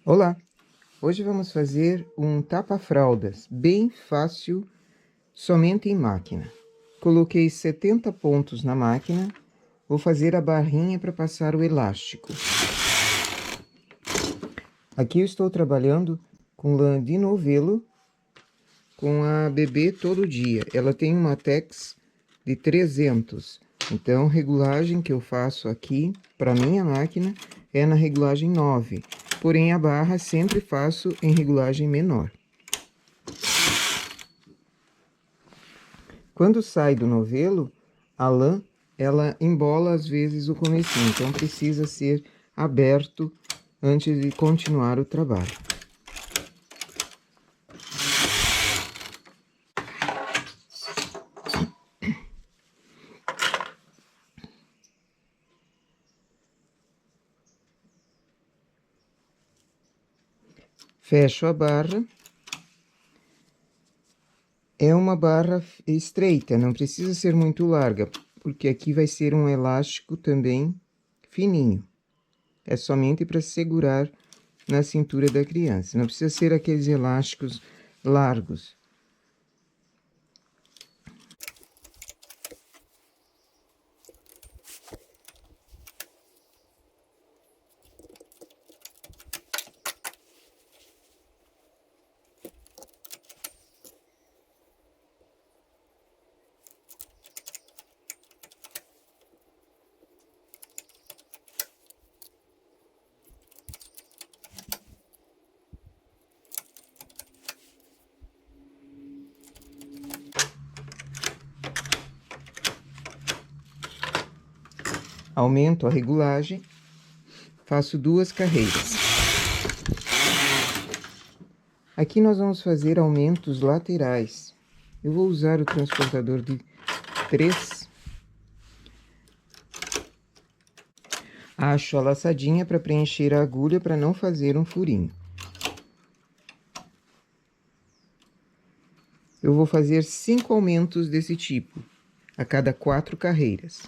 Olá! Hoje vamos fazer um tapa-fraldas bem fácil, somente em máquina. Coloquei 70 pontos na máquina, vou fazer a barrinha para passar o elástico. Aqui eu estou trabalhando com lã de novelo, com a Bebê Todo Dia. Ela tem uma Tex de 300, então a regulagem que eu faço aqui para minha máquina é na regulagem 9. Porém, a barra sempre faço em regulagem menor. Quando sai do novelo, a lã, ela embola às vezes o comecinho, então precisa ser aberto antes de continuar o trabalho. Fecho a barra. É uma barra estreita, não precisa ser muito larga, porque aqui vai ser um elástico também fininho. É somente para segurar na cintura da criança. Não precisa ser aqueles elásticos largos. Aumento a regulagem, faço 2 carreiras. Aqui nós vamos fazer aumentos laterais. Eu vou usar o transportador de 3. Acho a laçadinha para preencher a agulha para não fazer um furinho. Eu vou fazer 5 aumentos desse tipo, a cada 4 carreiras.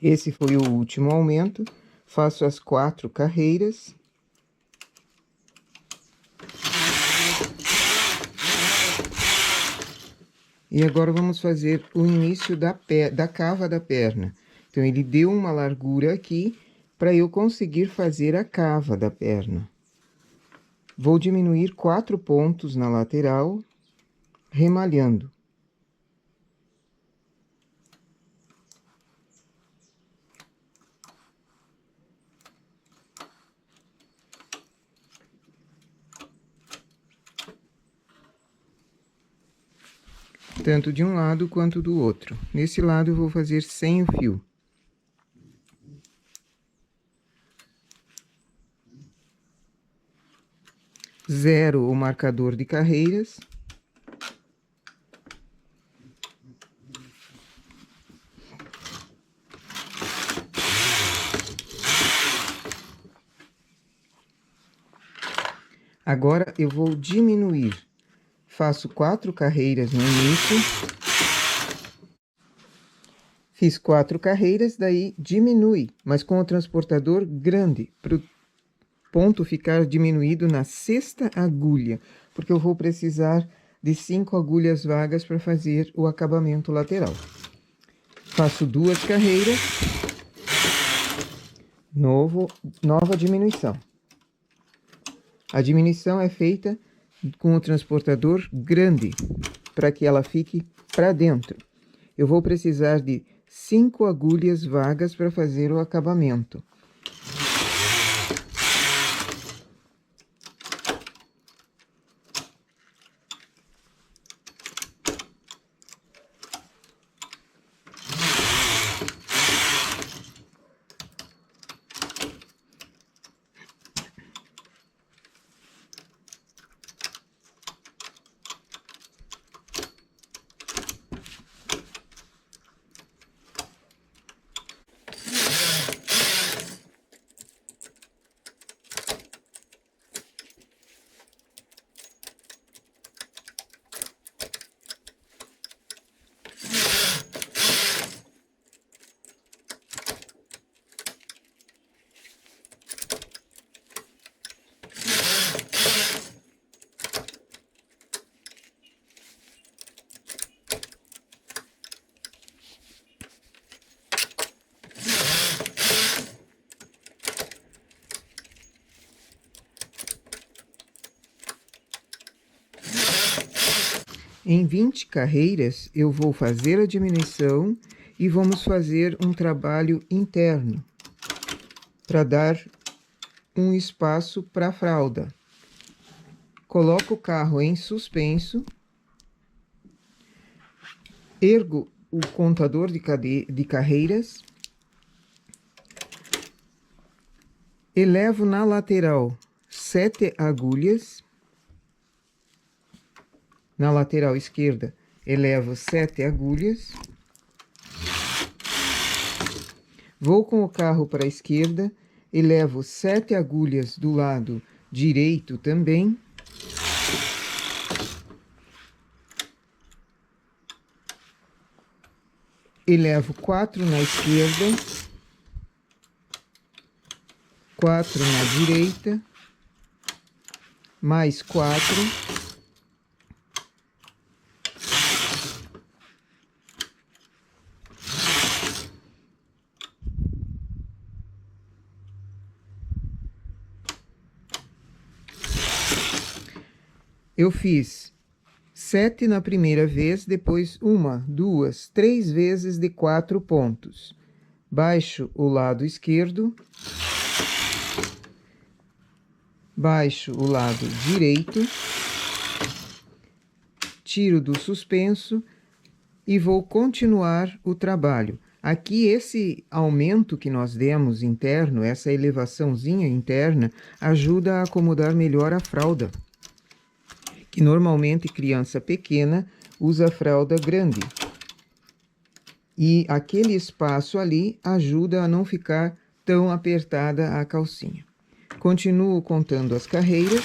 Esse foi o último aumento. Faço as 4 carreiras. E agora vamos fazer o início da cava da perna. Então, ele deu uma largura aqui para eu conseguir fazer a cava da perna. Vou diminuir 4 pontos na lateral, remalhando. Tanto de um lado quanto do outro. Nesse lado eu vou fazer sem o fio. Zero o marcador de carreiras. Agora eu vou diminuir. Faço 4 carreiras no início. Fiz 4 carreiras, daí diminui, mas com o transportador grande, para o ponto ficar diminuído na 6ª agulha, porque eu vou precisar de 5 agulhas vagas para fazer o acabamento lateral. Faço 2 carreiras, nova diminuição. A diminuição é feita com o transportador grande, para que ela fique para dentro. Eu vou precisar de 5 agulhas vagas para fazer o acabamento. Em 20 carreiras, eu vou fazer a diminuição e vamos fazer um trabalho interno para dar um espaço para a fralda. Coloco o carro em suspenso, ergo o contador de carreiras, elevo na lateral 7 agulhas, na lateral esquerda elevo 7 agulhas, vou com o carro para a esquerda, elevo 7 agulhas do lado direito também, elevo 4 na esquerda, 4 na direita, mais 4, eu fiz 7 na primeira vez, depois 1, 2, 3 vezes de 4 pontos. Baixo o lado esquerdo, baixo o lado direito, tiro do suspenso e vou continuar o trabalho. Aqui, esse aumento que nós demos interno, essa elevaçãozinha interna, ajuda a acomodar melhor a fralda, que normalmente criança pequena usa fralda grande. E aquele espaço ali ajuda a não ficar tão apertada a calcinha. Continuo contando as carreiras.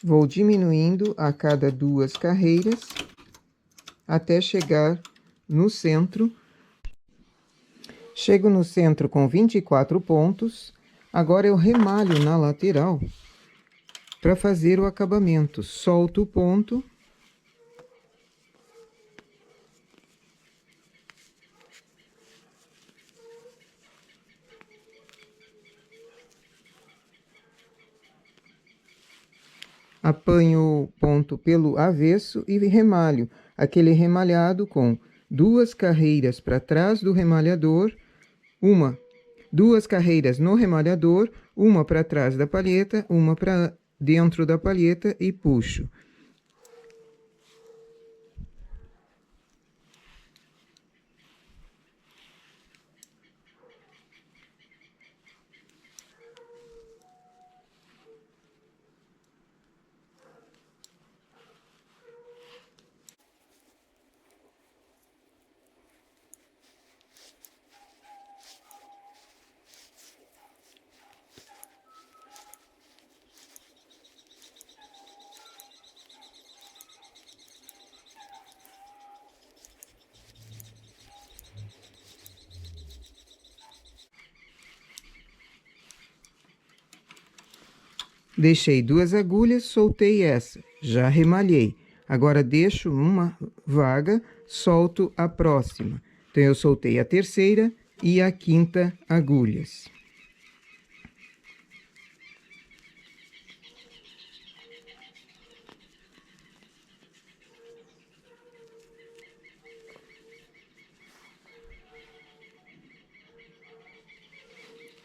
Vou diminuindo a cada 2 carreiras até chegar no centro. Chego no centro com 24 pontos. Agora eu remalho na lateral para fazer o acabamento. Solto o ponto. Apanho o ponto pelo avesso e remalho. Aquele remalhado com 2 carreiras para trás do remalhador, 2 carreiras no remalhador, 1 para trás da palheta, 1 para dentro da palheta e puxo. Deixei 2 agulhas, soltei essa, já remalhei. Agora, deixo uma vaga, solto a próxima. Então, eu soltei a terceira e a quinta agulhas.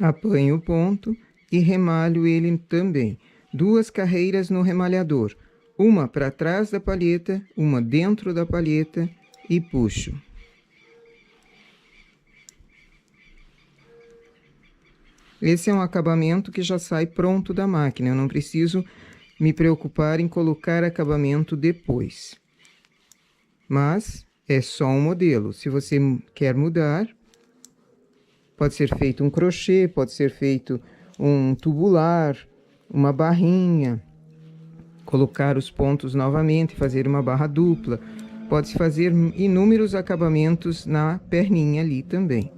Apanho o ponto e remalho ele também. 2 carreiras no remalhador, uma para trás da palheta, uma dentro da palheta e puxo. Esse é um acabamento que já sai pronto da máquina, eu não preciso me preocupar em colocar acabamento depois. Mas é só um modelo, se você quer mudar, pode ser feito um crochê, pode ser feito um tubular, uma barrinha, colocar os pontos novamente, fazer uma barra dupla. Pode-se fazer inúmeros acabamentos na perninha ali também.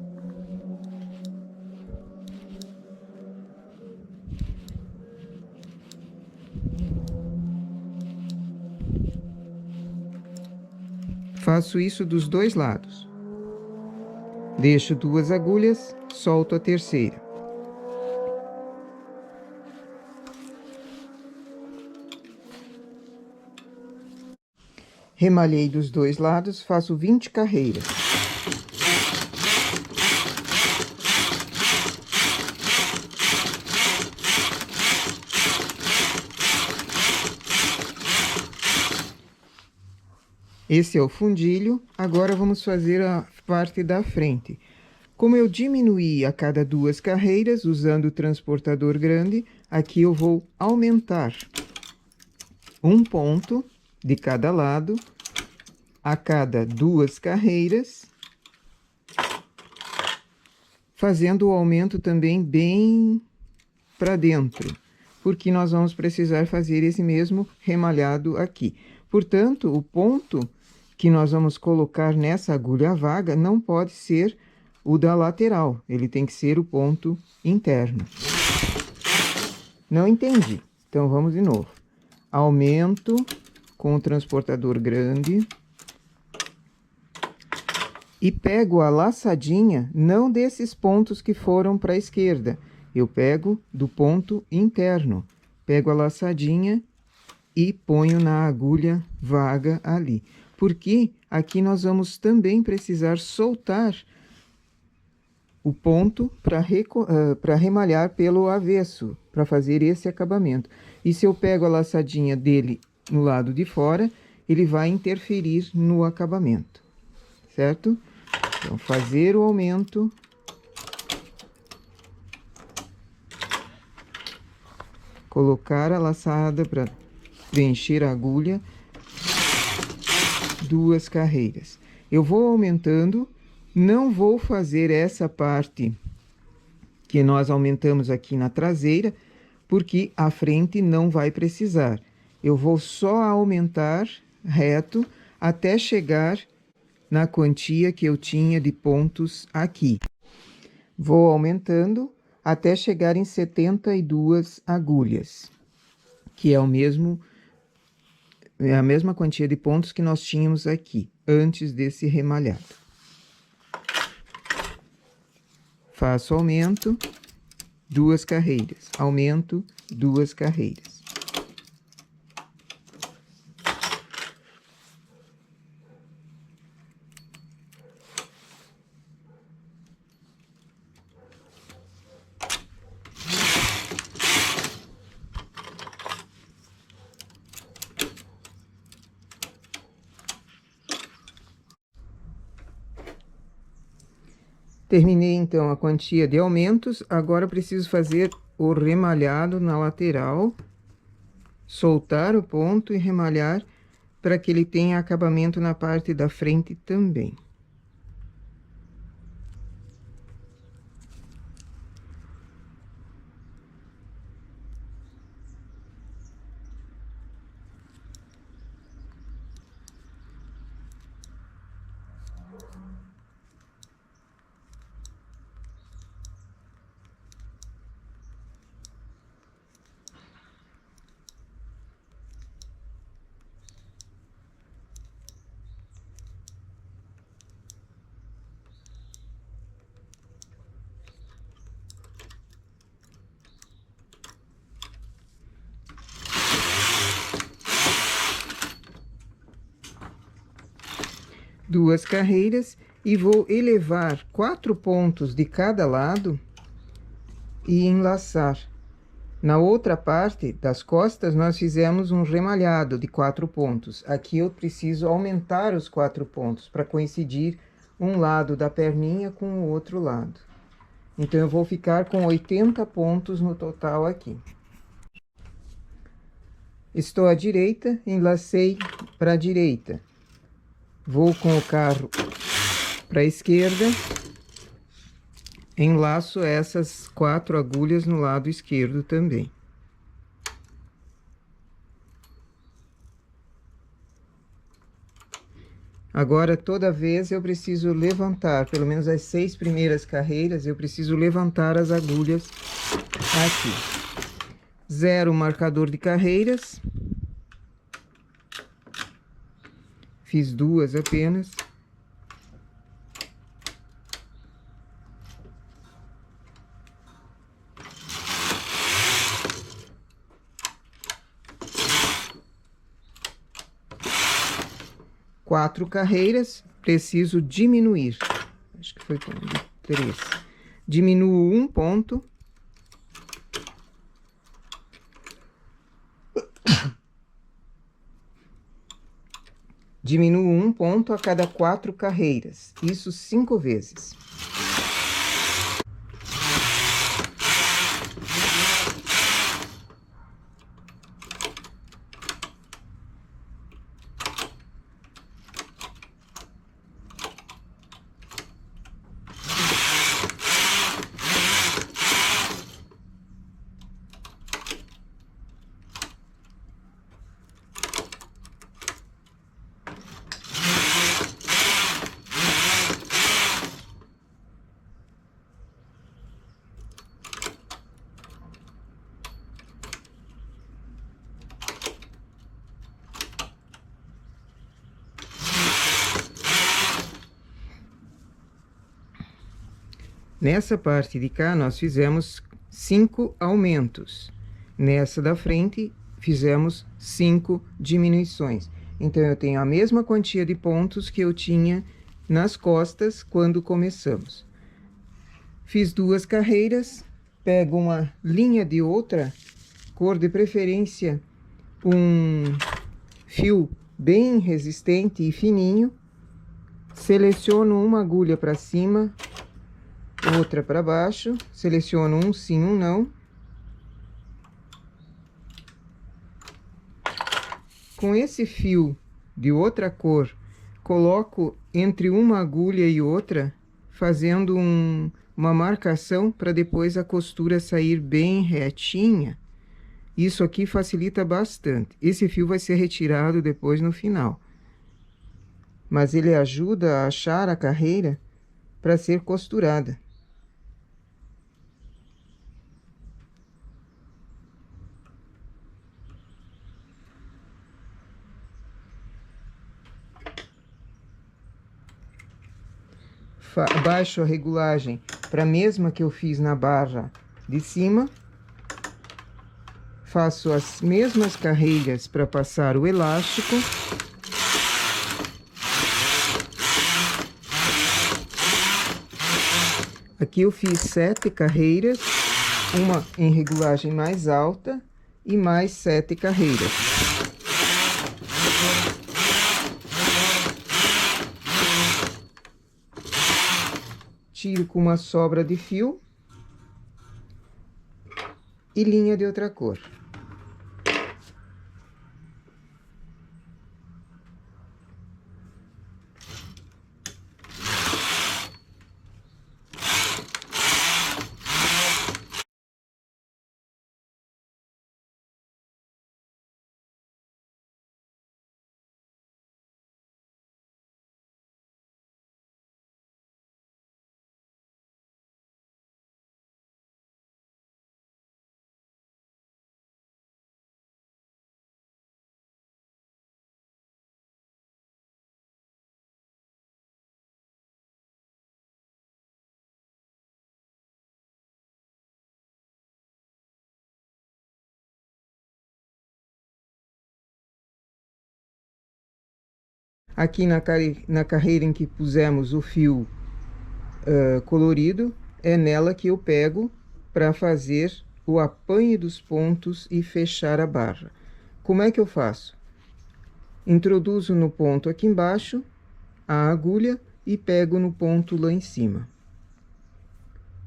Faço isso dos dois lados. Deixo 2 agulhas, solto a terceira. Remalhei dos dois lados, faço 20 carreiras. Esse é o fundilho, agora vamos fazer a parte da frente. Como eu diminuí a cada 2 carreiras, usando o transportador grande, aqui eu vou aumentar um ponto de cada lado a cada 2 carreiras, fazendo o aumento também bem para dentro, porque nós vamos precisar fazer esse mesmo remalhado aqui. Portanto, o ponto que nós vamos colocar nessa agulha vaga não pode ser o da lateral, ele tem que ser o ponto interno. Não entendi, então vamos de novo. Aumento com o transportador grande e pego a laçadinha, não desses pontos que foram para a esquerda, eu pego do ponto interno, pego a laçadinha e ponho na agulha vaga ali. Porque aqui nós vamos também precisar soltar o ponto para remalhar pelo avesso, para fazer esse acabamento. E se eu pego a laçadinha dele no lado de fora, ele vai interferir no acabamento, certo? Então, fazer o aumento. Colocar a laçada para preencher a agulha. 2 carreiras. Eu vou aumentando, não vou fazer essa parte que nós aumentamos aqui na traseira, porque a frente não vai precisar. Eu vou só aumentar reto até chegar na quantia que eu tinha de pontos aqui. Vou aumentando até chegar em 72 agulhas, que é a mesma quantia de pontos que nós tínhamos aqui, antes desse remalhado. Faço aumento, 2 carreiras, aumento, 2 carreiras. Terminei, então, a quantia de aumentos. Agora, preciso fazer o remalhado na lateral. Soltar o ponto e remalhar para que ele tenha acabamento na parte da frente também. 2 carreiras e vou elevar 4 pontos de cada lado e enlaçar. Na outra parte das costas, nós fizemos um remalhado de 4 pontos. Aqui eu preciso aumentar os 4 pontos para coincidir um lado da perninha com o outro lado. Então, eu vou ficar com 80 pontos no total aqui. Estou à direita, enlacei para a direita. Vou com o carro para a esquerda, enlaço essas 4 agulhas no lado esquerdo também. Agora, toda vez eu preciso levantar, pelo menos as 6 primeiras carreiras, eu preciso levantar as agulhas aqui. 0 marcador de carreiras. Fiz 2 apenas. Quatro carreiras, preciso diminuir. Acho que foi 3. Diminuo 1 ponto. Diminuo 1 ponto a cada 4 carreiras. Isso 5 vezes. Nessa parte de cá, nós fizemos 5 aumentos. Nessa da frente, fizemos 5 diminuições. Então, eu tenho a mesma quantia de pontos que eu tinha nas costas quando começamos. Fiz 2 carreiras, pego uma linha de outra cor, de preferência um fio bem resistente e fininho. Seleciono uma agulha para cima, outra para baixo, seleciono um sim, um não. Com esse fio de outra cor, coloco entre uma agulha e outra, fazendo uma marcação para depois a costura sair bem retinha. Isso aqui facilita bastante. Esse fio vai ser retirado depois no final. Mas ele ajuda a achar a carreira para ser costurada. Baixo a regulagem para a mesma que eu fiz na barra de cima. Faço as mesmas carreiras para passar o elástico. Aqui eu fiz 7 carreiras, uma em regulagem mais alta e mais 7 carreiras. Tiro com uma sobra de fio e linha de outra cor. Aqui na carreira em que pusemos o fio colorido, é nela que eu pego para fazer o apanhe dos pontos e fechar a barra. Como é que eu faço? Introduzo no ponto aqui embaixo a agulha e pego no ponto lá em cima.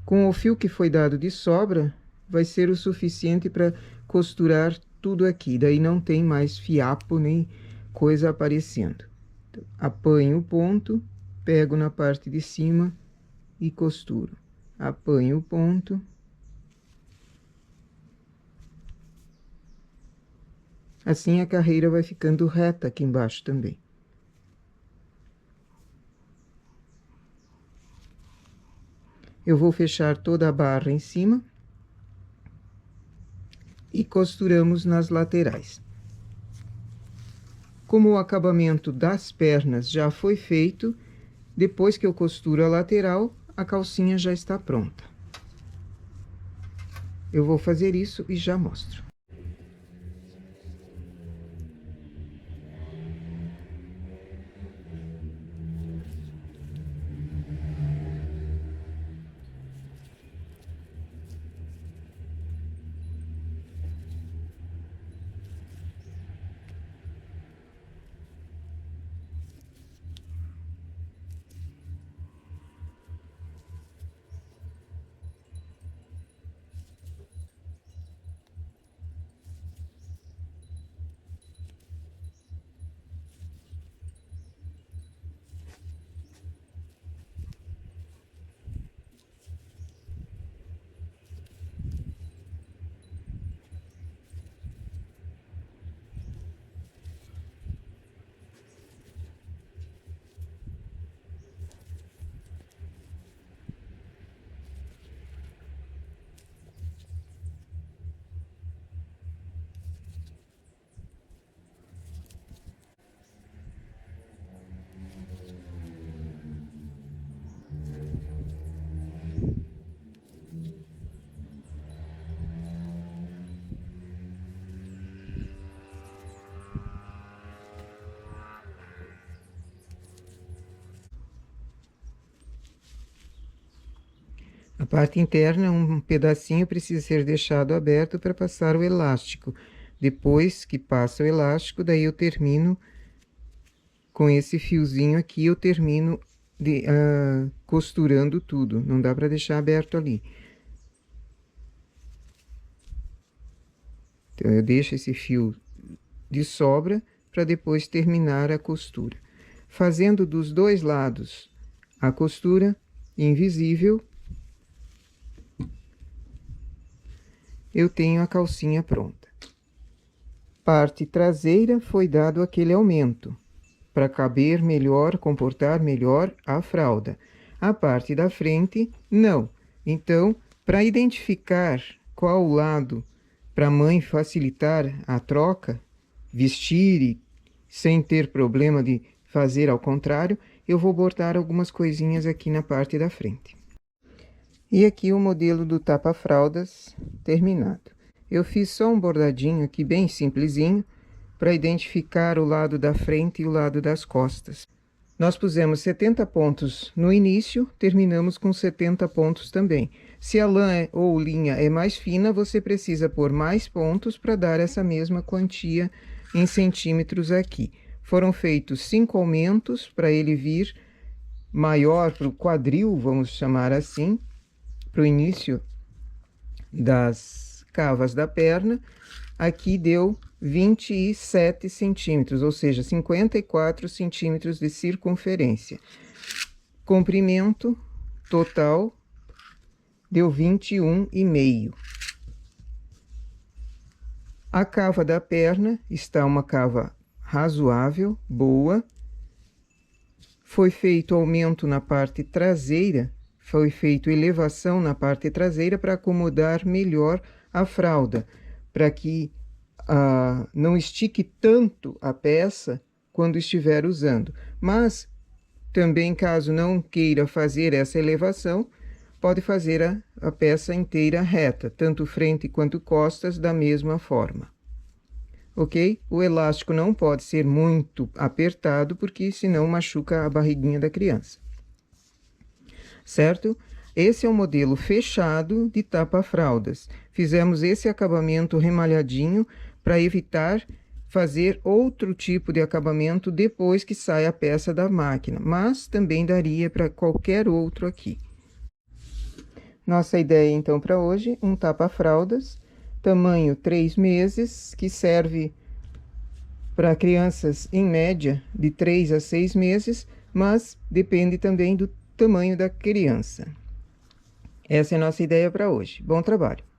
Com o fio que foi dado de sobra, vai ser o suficiente para costurar tudo aqui. Daí não tem mais fiapo nem coisa aparecendo. Então, apanho o ponto, pego na parte de cima e costuro. Apanho o ponto. Assim a carreira vai ficando reta aqui embaixo também. Eu vou fechar toda a barra em cima e costuramos nas laterais. Como o acabamento das pernas já foi feito, depois que eu costuro a lateral, a calcinha já está pronta. Eu vou fazer isso e já mostro. A parte interna, um pedacinho precisa ser deixado aberto para passar o elástico. Depois que passa o elástico, daí eu termino com esse fiozinho aqui, eu termino costurando tudo. Não dá para deixar aberto ali. Então, eu deixo esse fio de sobra para depois terminar a costura. Fazendo dos dois lados a costura invisível, eu tenho a calcinha pronta. Parte traseira foi dado aquele aumento, para caber melhor, comportar melhor a fralda. A parte da frente, não. Então, para identificar qual lado, para a mãe facilitar a troca, vestir sem ter problema de fazer ao contrário, eu vou bordar algumas coisinhas aqui na parte da frente. E aqui o modelo do tapa-fraldas terminado. Eu fiz só um bordadinho aqui bem simplesinho para identificar o lado da frente e o lado das costas. Nós pusemos 70 pontos no início, terminamos com 70 pontos também. Se a lã ou linha é mais fina, você precisa pôr mais pontos para dar essa mesma quantia em centímetros aqui. Foram feitos 5 aumentos para ele vir maior para o quadril, vamos chamar assim, para o início das cavas da perna. Aqui deu 27 centímetros, ou seja, 54 centímetros de circunferência. Comprimento total deu 21,5. A cava da perna está uma cava razoável, boa. Foi feito aumento na parte traseira, foi feito elevação na parte traseira para acomodar melhor a fralda, para que não estique tanto a peça quando estiver usando. Mas também, caso não queira fazer essa elevação, pode fazer a peça inteira reta, tanto frente quanto costas, da mesma forma. ok? O elástico não pode ser muito apertado, porque senão machuca a barriguinha da criança, certo? Esse é o modelo fechado de tapa-fraldas. Fizemos esse acabamento remalhadinho para evitar fazer outro tipo de acabamento depois que sai a peça da máquina, mas também daria para qualquer outro aqui. Nossa ideia, então, para hoje, um tapa-fraldas, tamanho 3 meses, que serve para crianças, em média, de 3 a 6 meses, mas depende também do tamanho da criança. Essa é a nossa ideia para hoje. Bom trabalho!